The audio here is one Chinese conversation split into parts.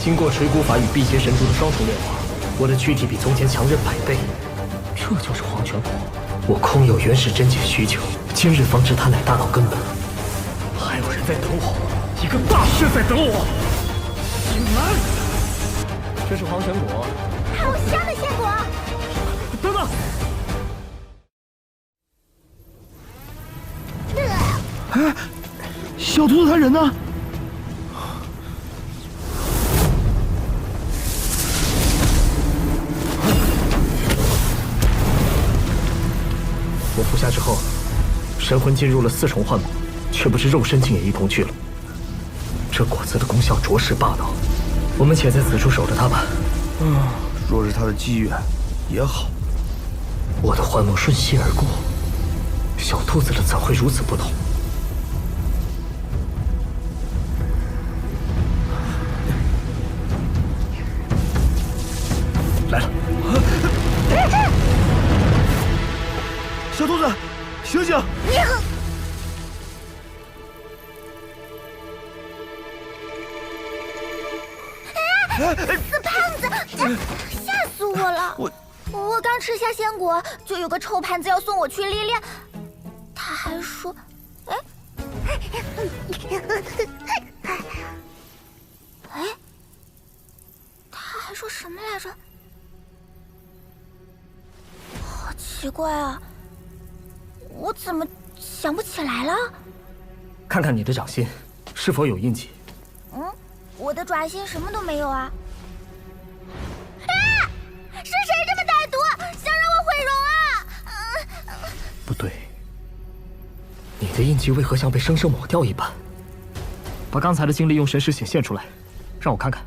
经过水谷法与辟邪神珠的双重炼化，我的躯体比从前强韧100倍。这就是黄泉果。我空有原始真解许久，今日方知它乃大道根本。还有人在等我，一个大师在等我。进来！这是黄泉果。好香的鲜果！等等！哎，小兔子他人呢？我服下之后，神魂进入了4重幻魔，却不知肉身竟也一同去了。这果子的功效着实霸道，我们且在此处守着它吧。若是他的机缘，也好。我的幻梦瞬息而过，小兔子的怎会如此不同？来了！小兔子，醒醒！死胖子，吓死我了！我刚吃下鲜果，就有个臭盘子要送我去历练，他还说，哎，他还说什么来着？好奇怪啊！我怎么想不起来了？看看你的掌心，是否有印记？我的爪心什么都没有啊！是谁这么歹毒，想让我毁容啊？不对，你的印记为何像被生生抹掉一般？把刚才的经历用神识显现出来，让我看看。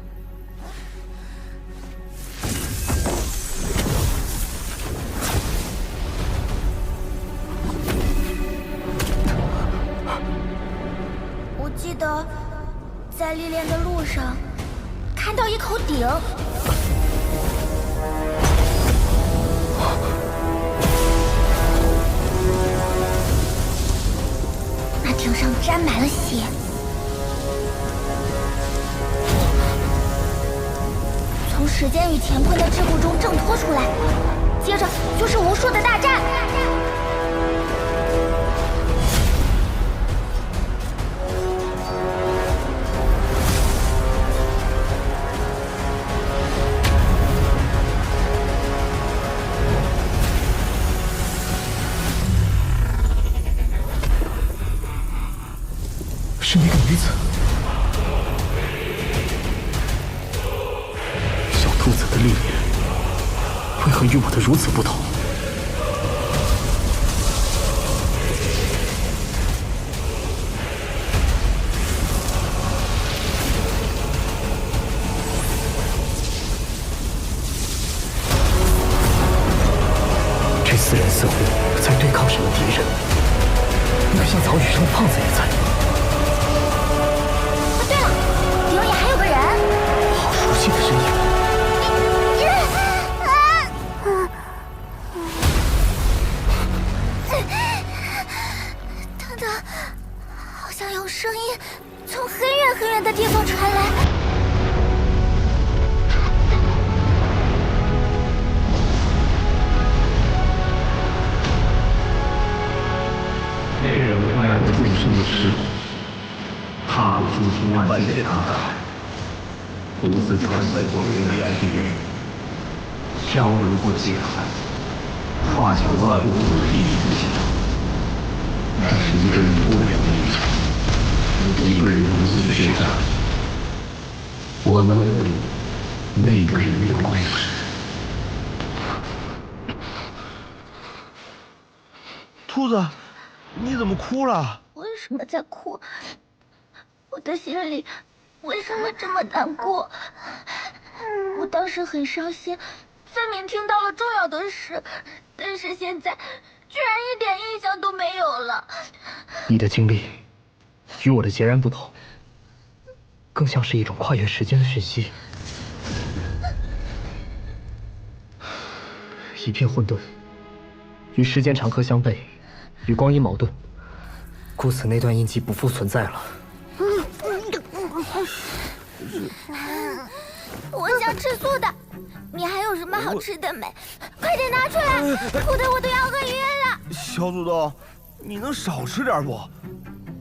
我记得在历练的路上看到一口鼎。那鼎上沾满了血，从时间与乾坤的桎梏中挣脱出来，接着就是无数的大战。是那个女子，小兔子的历练为何与我的如此不同？这4人似乎在对抗什么敌人，那个像曹雨生的胖子也在。熟悉的身影，等等，好像有声音从很远很远的地方传来。那人卖我众生的尸骨，踏入诸天万界大海。独自穿在过黑暗地狱，漂流过界海，化解万物的地狱之下。那是一个人不了的旅程，一个人独自血战。我们那个人的故事。兔子，你怎么哭了？为什么在哭？我的心里为什么这么难过？我当时很伤心，分明听到了重要的事，但是现在居然一点印象都没有了。你的经历与我的截然不同，更像是一种跨越时间的讯息。一片混沌，与时间长河相悖，与光阴矛盾，故此那段印记不复存在了。我想吃素的。你还有什么好吃的没？快点拿出来，苦的我都要饿晕了。小祖宗，你能少吃点不？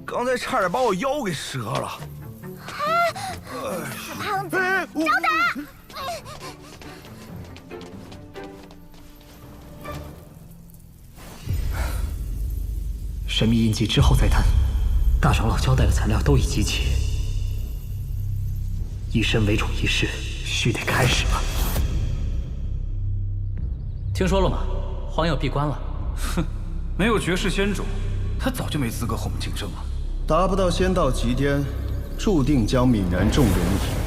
刚才差点把我腰给折了。死胖子，找打！神秘印记之后再谈。大长老交代的材料都已集齐，以身为主仪式须得开始了。听说了吗？荒药闭关了。哼，没有绝世仙种，他早就没资格和我们竞争了。达不到仙道极巅，注定将泯然众人矣。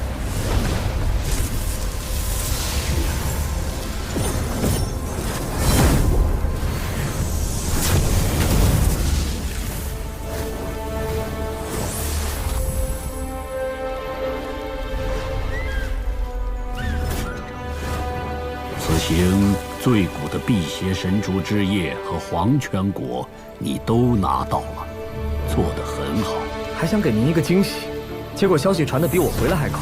此行最古的辟邪神珠之液和黄泉果，你都拿到了，做得很好。还想给您一个惊喜，结果消息传得比我回来还快。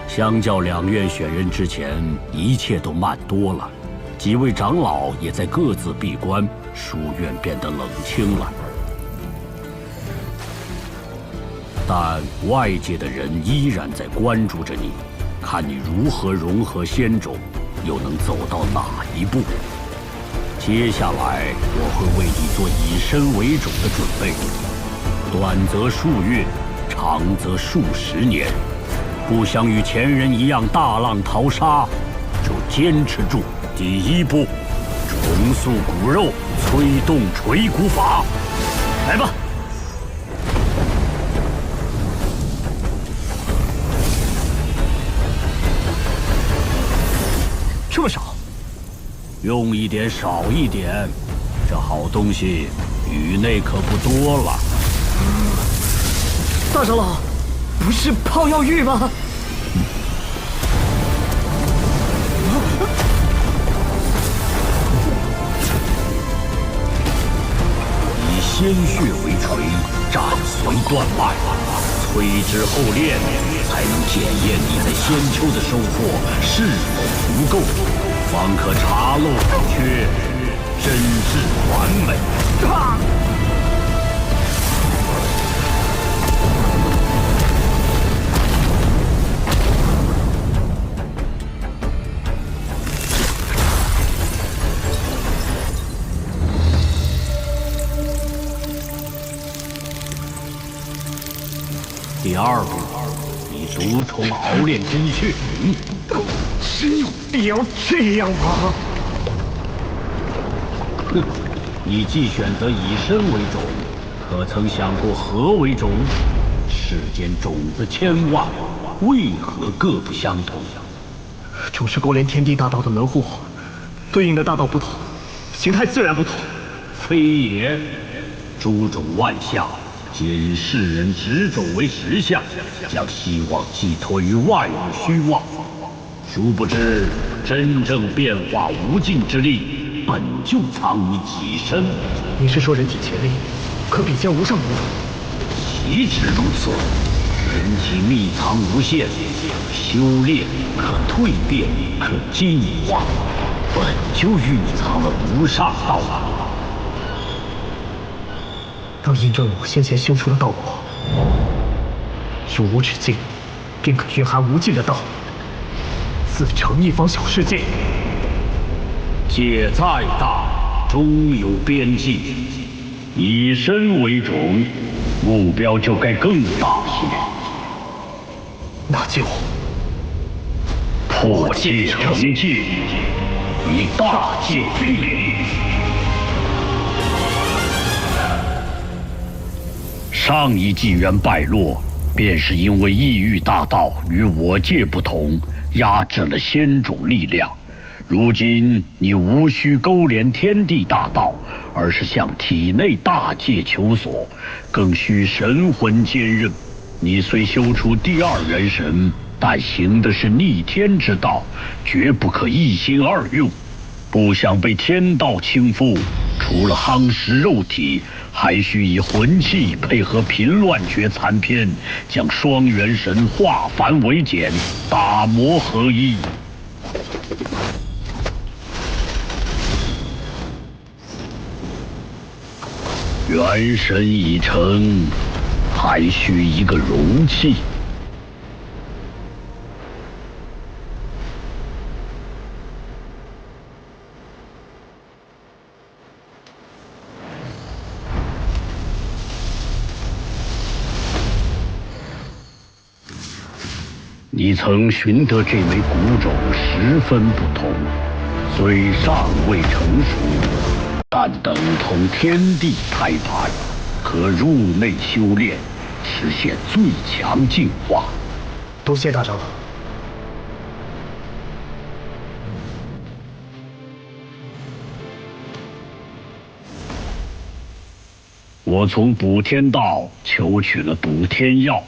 相较两院选人之前，一切都慢多了。几位长老也在各自闭关，书院变得冷清了。但外界的人依然在关注着你，看你如何融合仙种，又能走到哪一步。接下来我会为你做以身为种的准备，短则数月，长则数十年。不想与前人一样大浪淘沙，就坚持住。第一步，重塑骨肉，催动锤骨法。来吧！这么少？用一点少一点，这好东西宇内可不多了。大长老，不是泡药浴吗？以鲜血为锤，斩髓断脉，淬之后炼，才能检验你在仙丘的收获是否足够，方可查漏补缺，真至完美。第二步，以毒虫熬炼真血。真有必要这样吗？哼，你既选择以身为种，可曾想过何为种？世间种子千万，为何各不相同？种是勾连天地大道的门户，对应的大道不同，形态自然不同。非也，诸种万象，皆以世人执种为实相，将希望寄托于万物虚妄。殊不知，真正变化无尽之力，本就藏于己身。你是说人体潜力可比肩无上某种？岂止如此，人体秘藏无限，修炼可蜕变，可进化，本就蕴藏了无上道法。当印证了我先前修出的道果，有无止境，便可蕴含无尽的道，自成一方小世界。界再大，终有边际。以身为种，目标就该更大些。那就破界成界，以大界为领。上一纪元败落，便是因为异域大道与我界不同，压制了仙种力量。如今你无需勾连天地大道，而是向体内大界求索，更需神魂兼任。你虽修出第二元神，但行的是逆天之道，绝不可一心二用。不想被天道倾覆，除了夯实肉体，还需以魂器配合平乱诀残篇，将双元神化繁为简，打磨合一。元神已成，还需一个容器。你曾寻得这枚古种十分不同，虽尚未成熟，但等同天地胎盘，可入内修炼，实现最强进化。多谢大长老。我从补天道求取了补天药，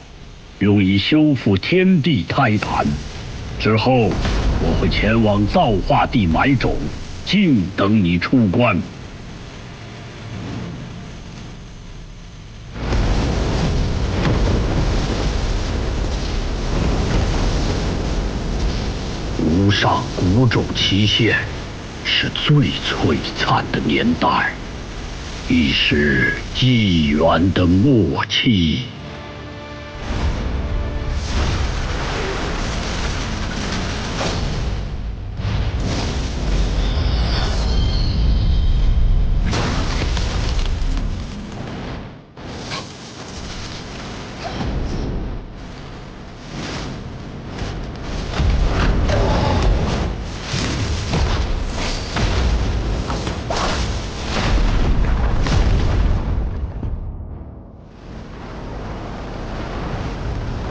用以修复天地胎盘。之后，我会前往造化地埋种，静等你出关。无上古种期限是最璀璨的年代，亦是纪元的末期。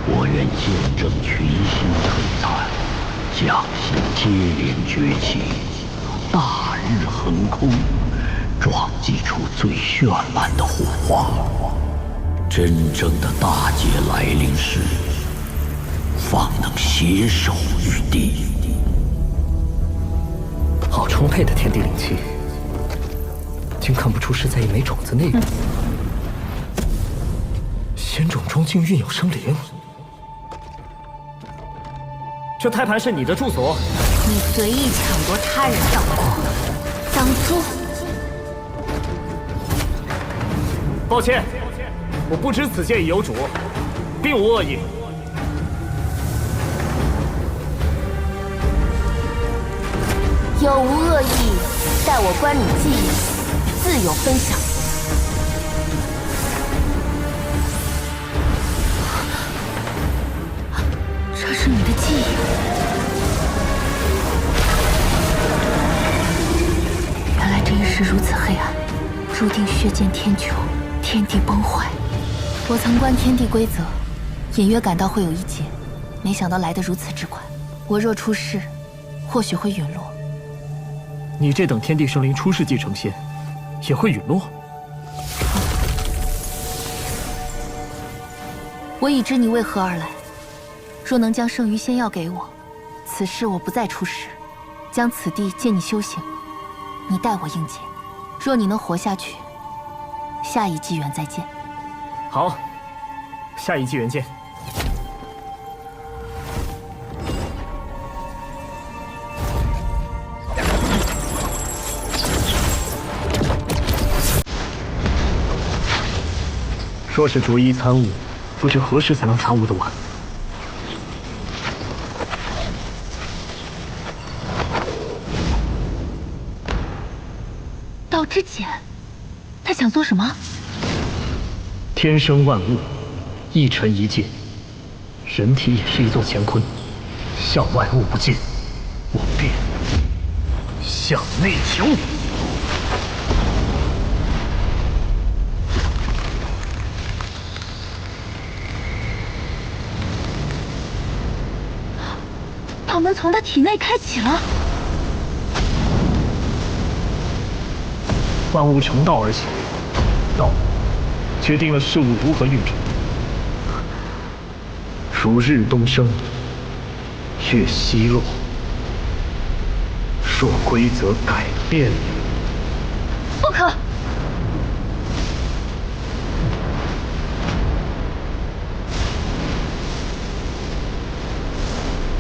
我愿见证群星璀璨，将星接连崛起，大日横空，撞击出最绚烂的火花。真正的大劫来临时，方能携手于地。好充沛的天地灵气，竟看不出是在一枚种子内。仙种中竟蕴有生灵。这胎盘是你的住所？你随意抢夺他人药库，脏猪！抱歉，我不知此剑已有主，并无恶意。有无恶意，待我观你技艺，自有分晓。这是你的记忆。原来这一世如此黑暗，注定血溅天穹，天地崩坏。我曾观天地规则，隐约感到会有一劫，没想到来得如此之快。我若出世，或许会陨落。你这等天地生灵出世即成仙，也会陨落？我已知你为何而来。若能将剩余仙药给我，此事我不再出世，将此地借你修行，你待我应劫。若你能活下去，下一机缘再见。好，下一机缘见。若是逐一参悟，不知何时才能参悟得完。道之简，他想做什么？天生万物，一尘一界，人体也是一座乾坤，向万物不进，我便向内求。道门从他体内开启了。万物成道而起，道决定了事物如何运转。如日东升，月西落。若规则改变，不可！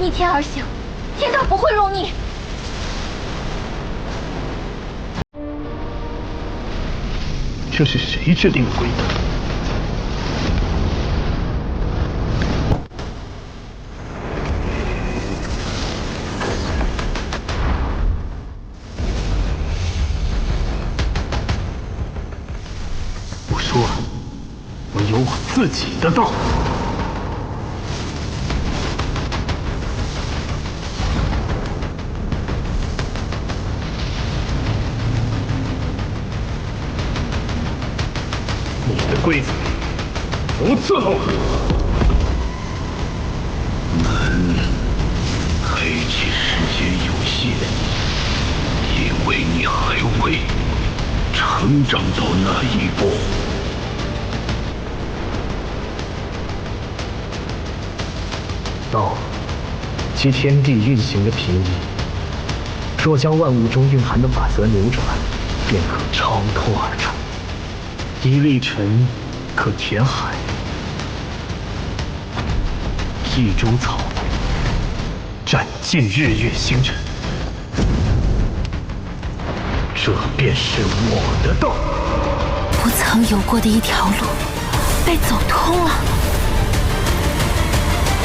逆天而行，天道不会容你。这是谁制定的规则？我说，我有我自己的道。你的规则如此如何？黑棋时间有限，因为你还未成长到那一步。道即天地运行的平移，若将万物中蕴含的法则扭转，便可超脱而出。一粒尘可填海，一株草占尽日月星辰。这便是我的道。不曾有过的一条路，被走通了。